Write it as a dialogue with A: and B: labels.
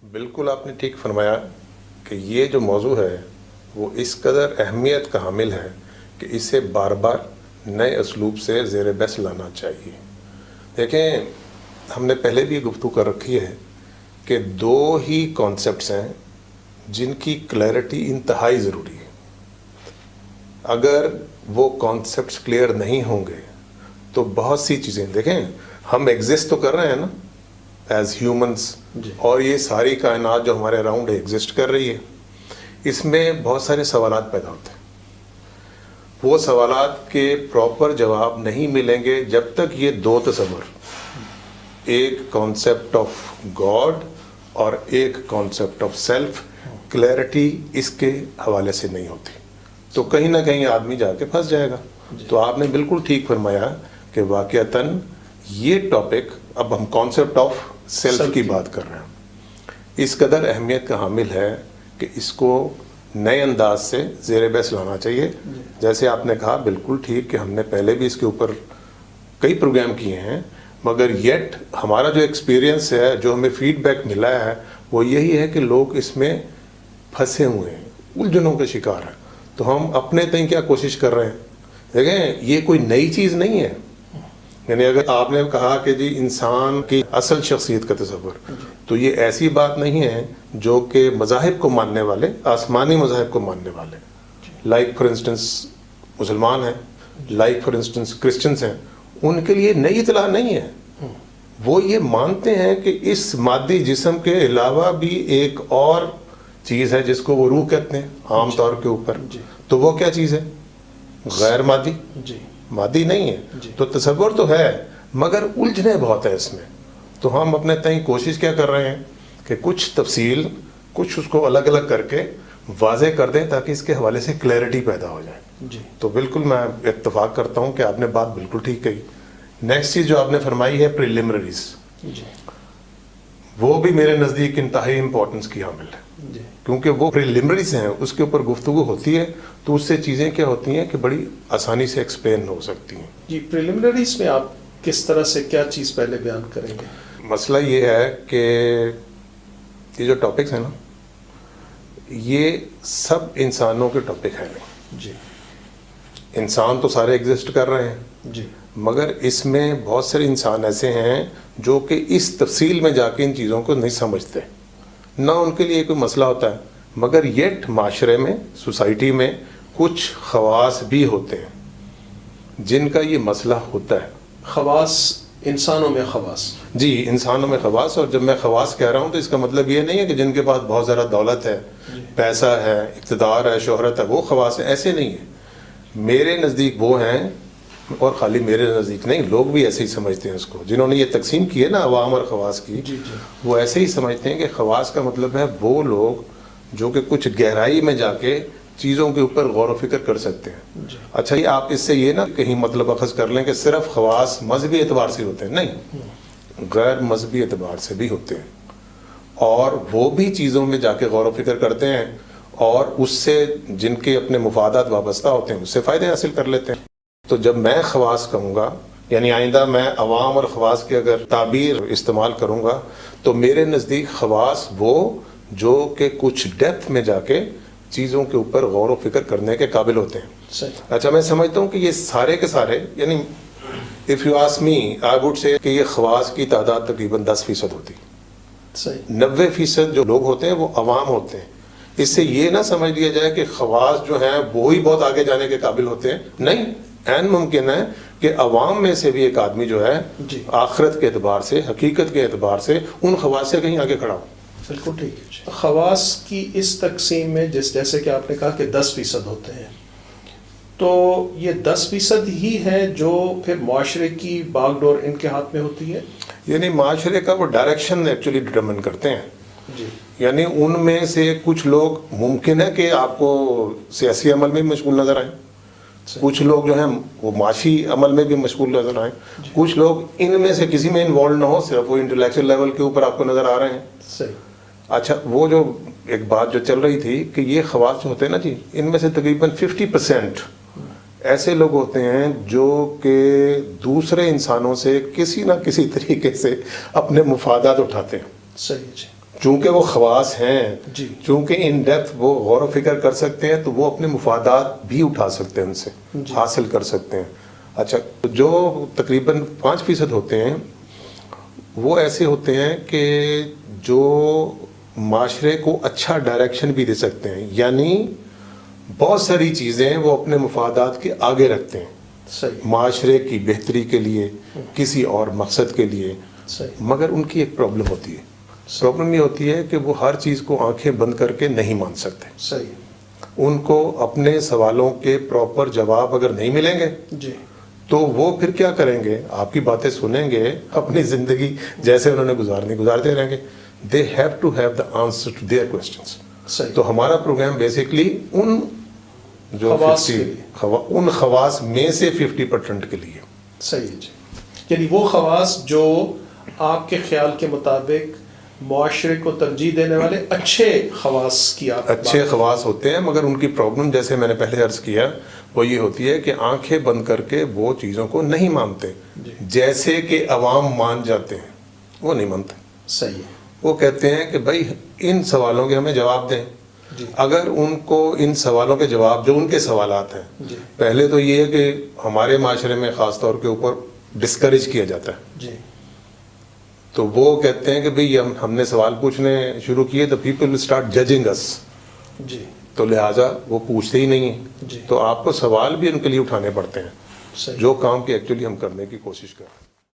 A: بالکل آپ نے ٹھیک فرمایا کہ یہ جو موضوع ہے وہ اس قدر اہمیت کا حامل ہے کہ اسے بار بار نئے اسلوب سے زیر بحث لانا چاہیے۔ دیکھیں، ہم نے پہلے بھی گفتگو کر رکھی ہے کہ دو ہی کانسیپٹس ہیں جن کی کلیئرٹی انتہائی ضروری ہے۔ اگر وہ کانسیپٹس کلیئر نہیں ہوں گے تو بہت سی چیزیں، دیکھیں ہم ایگزسٹ تو کر رہے ہیں نا ایز ہیومنس، اور یہ ساری کائنات جو ہمارے اراؤنڈ ایگزسٹ کر رہی ہے، اس میں بہت سارے سوالات پیدا ہوتے ہیں۔ وہ سوالات کے پراپر جواب نہیں ملیں گے جب تک یہ دو تصور، ایک کانسیپٹ آف گاڈ اور ایک کانسیپٹ آف سیلف، کلیئرٹی اس کے حوالے سے نہیں ہوتی تو کہیں نہ کہیں آدمی جا کے پھنس جائے گا۔ تو آپ نے بالکل ٹھیک فرمایا کہ واقعتاً یہ ٹاپک، اب ہم کانسیپٹ آف سیلف کی بات کر رہے ہیں، اس قدر اہمیت کا حامل ہے کہ اس کو نئے انداز سے زیر بحث لانا چاہیے۔ جیسے آپ نے کہا بالکل ٹھیک کہ ہم نے پہلے بھی اس کے اوپر کئی پروگرام کیے ہیں، مگر یٹ ہمارا جو ایکسپیرینس ہے، جو ہمیں فیڈ بیک ملا ہے، وہ یہی ہے کہ لوگ اس میں پھنسے ہوئے ہیں، الجھنوں کے شکار ہیں۔ تو ہم اپنے تئیں کیا کوشش کر رہے ہیں؟ دیکھیں یہ کوئی نئی چیز نہیں ہے۔ یعنی اگر آپ نے کہا کہ جی انسان کی اصل شخصیت کا تصور، تو یہ ایسی بات نہیں ہے جو کہ مذاہب کو ماننے والے، آسمانی مذاہب کو ماننے والے، لائک فار انسٹنس مسلمان ہیں، لائک فار انسٹنس کرسچنس ہیں، ان کے لیے نئی اطلاع نہیں ہے۔ وہ یہ مانتے ہیں کہ اس مادی جسم کے علاوہ بھی ایک اور چیز ہے جس کو وہ روح کہتے ہیں عام طور کے اوپر۔ تو وہ کیا چیز ہے؟ غیر مادی، مادی نہیں ہے۔ تو تصور تو ہے مگر الجھنے بہت ہے اس میں۔ تو ہم اپنے تئیں کوشش کیا کر رہے ہیں کہ کچھ تفصیل، کچھ اس کو الگ الگ کر کے واضح کر دیں تاکہ اس کے حوالے سے کلیئرٹی پیدا ہو جائے۔ تو بالکل میں اتفاق کرتا ہوں کہ آپ نے بات بالکل ٹھیک کہی۔ نیکسٹ چیز جو آپ نے فرمائی ہے پریلیمنریز، وہ بھی میرے نزدیک انتہائی امپورٹنس کی حامل ہے، کیونکہ وہ پریلیمنریز ہیں، اس کے اوپر گفتگو ہوتی ہے تو اس سے چیزیں کیا ہوتی ہیں کہ بڑی آسانی سے ایکسپلین ہو سکتی ہیں۔
B: جی، پریلیمنریز میں آپ کس طرح سے کیا چیز پہلے بیان کریں گے؟
A: مسئلہ یہ ہے کہ یہ جو ٹاپکس ہیں نا، یہ سب انسانوں کے ٹاپک ہیں نہیں۔
B: جی،
A: انسان تو سارے ایگزسٹ کر رہے ہیں،
B: جی،
A: مگر اس میں بہت سارے انسان ایسے ہیں جو کہ اس تفصیل میں جا کے ان چیزوں کو نہیں سمجھتے، نہ ان کے لیے کوئی مسئلہ ہوتا ہے، مگر یٹ معاشرے میں، سوسائٹی میں کچھ خواص بھی ہوتے ہیں جن کا یہ مسئلہ ہوتا ہے۔
B: خواص، انسانوں میں خواص؟
A: جی، انسانوں میں خواص، اور جب میں خواص کہہ رہا ہوں تو اس کا مطلب یہ نہیں ہے کہ جن کے پاس بہت زیادہ دولت ہے، پیسہ ہے، اقتدار ہے، شہرت ہے، وہ خواص ہیں، ایسے نہیں ہیں۔ میرے نزدیک وہ ہیں، اور خالی میرے نزدیک نہیں، لوگ بھی ایسے ہی سمجھتے ہیں اس کو، جنہوں نے یہ تقسیم کی ہے نا عوام اور خواص کی، وہ ایسے ہی سمجھتے ہیں کہ خواص کا مطلب ہے وہ لوگ جو کہ کچھ گہرائی میں جا کے چیزوں کے اوپر غور و فکر کر سکتے ہیں۔ اچھا، یہ آپ اس سے یہ نہ کہیں مطلب اخذ کر لیں کہ صرف خواص مذہبی اعتبار سے ہوتے ہیں، نہیں، غیر مذہبی اعتبار سے بھی ہوتے ہیں، اور وہ بھی چیزوں میں جا کے غور و فکر کرتے ہیں، اور اس سے جن کے اپنے مفادات وابستہ ہوتے ہیں اس سے فائدے حاصل کر لیتے ہیں۔ تو جب میں خواص کہوں گا، یعنی آئندہ میں عوام اور خواص کی اگر تعبیر استعمال کروں گا تو میرے نزدیک خواص وہ جو کہ کچھ ڈیپتھ میں جا کے چیزوں کے اوپر غور و فکر کرنے کے قابل ہوتے ہیں۔ اچھا، میں سمجھتا ہوں کہ یہ سارے کے سارے، یعنی if you ask me I would say کہ یہ خواص کی تعداد تقریباً 10% ہوتی ہے۔ 90% جو لوگ ہوتے ہیں وہ عوام ہوتے ہیں۔ اس سے یہ نہ سمجھ لیا جائے کہ خواص جو ہیں وہی بہت آگے جانے کے قابل ہوتے ہیں، نہیں، عین ممکن ہے کہ عوام میں سے بھی ایک آدمی جو ہے آخرت کے اعتبار سے، حقیقت کے اعتبار سے ان خواص سے کہیں آگے کھڑا ہو۔
B: بالکل ٹھیک ہے۔ خواص کی اس تقسیم میں جیسے کہ آپ نے کہا کہ 10% ہوتے ہیں، تو یہ 10% ہی ہے جو پھر معاشرے کی باغ ڈور ان کے ہاتھ میں ہوتی ہے؟
A: یعنی معاشرے کا وہ ڈائریکشن ایکچولی ڈٹرمن کرتے ہیں۔
B: جی،
A: یعنی ان میں سے کچھ لوگ ممکن ہے کہ آپ کو سیاسی عمل میں مشغول نظر آئیں، کچھ لوگ جو ہیں وہ معاشی عمل میں بھی مشغول نظر آئیں، کچھ لوگ ان میں سے کسی میں انوالو نہ ہو، صرف وہ انٹلیکچوئل لیول کے اوپر آپ کو نظر آ رہے ہیں۔
B: صحیح۔
A: اچھا، وہ جو ایک بات جو چل رہی تھی کہ یہ خواص جو ہوتے ہیں نا جی، ان میں سے تقریباً 50% ایسے لوگ ہوتے ہیں جو کہ دوسرے انسانوں سے کسی نہ کسی طریقے سے اپنے مفادات اٹھاتے ہیں۔
B: صحیح جی۔
A: چونکہ وہ خواص ہیں،
B: جی
A: چونکہ ان ڈیپتھ وہ غور و فکر کر سکتے ہیں، تو وہ اپنے مفادات بھی اٹھا سکتے ہیں، ان سے
B: جی
A: حاصل کر سکتے ہیں۔ اچھا، جو تقریباً 5% ہوتے ہیں وہ ایسے ہوتے ہیں کہ جو معاشرے کو اچھا ڈائریکشن بھی دے سکتے ہیں، یعنی بہت ساری چیزیں وہ اپنے مفادات کے آگے رکھتے ہیں،
B: صحیح
A: معاشرے کی بہتری کے لیے، کسی اور مقصد کے لیے،
B: صحیح
A: مگر ان کی ایک پرابلم ہوتی ہے۔ پرابلم یہ ہوتی ہے کہ وہ ہر چیز کو آنکھیں بند کر کے نہیں مان سکتے۔
B: صحیح
A: ان کو اپنے سوالوں کے پراپر جواب اگر نہیں ملیں گے
B: جی
A: تو وہ پھر کیا کریں گے؟ آپ کی باتیں سنیں گے، اپنی زندگی جیسے انہوں نے گزارتے رہیں گے۔ They have to have the answer to their questions.
B: صحیح
A: تو ہمارا پروگرام بیسکلی ان جو
B: خواص کے
A: 50 ان خواص میں سے 50% کے لیے۔
B: صحیح جی، یعنی وہ خواص جو آپ کے خیال کے مطابق معاشرے کو ترجیح دینے والے اچھے خواص کی آپ
A: اچھے خواص ہوتے ہیں، مگر ان کی پرابلم جیسے میں نے پہلے عرض کیا وہ یہ ہوتی ہے کہ آنکھیں بند کر کے وہ چیزوں کو نہیں مانتے،
B: جی
A: جیسے کہ عوام مان جاتے ہیں، وہ نہیں مانتے۔
B: صحیح ہے
A: وہ کہتے ہیں کہ بھائی ان سوالوں کے ہمیں جواب دیں۔
B: جی
A: اگر ان کو ان سوالوں کے جواب جو ان کے سوالات ہیں،
B: جی
A: پہلے تو یہ ہے کہ ہمارے معاشرے میں خاص طور کے اوپر ڈسکریج کیا جاتا ہے،
B: جی
A: تو وہ کہتے ہیں کہ بھئی ہم نے سوال پوچھنے شروع کیے تو پیپل ول اسٹارٹ ججنگ اس،
B: جی
A: تو لہٰذا وہ پوچھتے ہی نہیں ہیں۔
B: جی
A: تو آپ کو سوال بھی ان کے لیے اٹھانے پڑتے ہیں،
B: صحیح
A: جو کام کی ایکچولی ہم کرنے کی کوشش کر رہے ہیں۔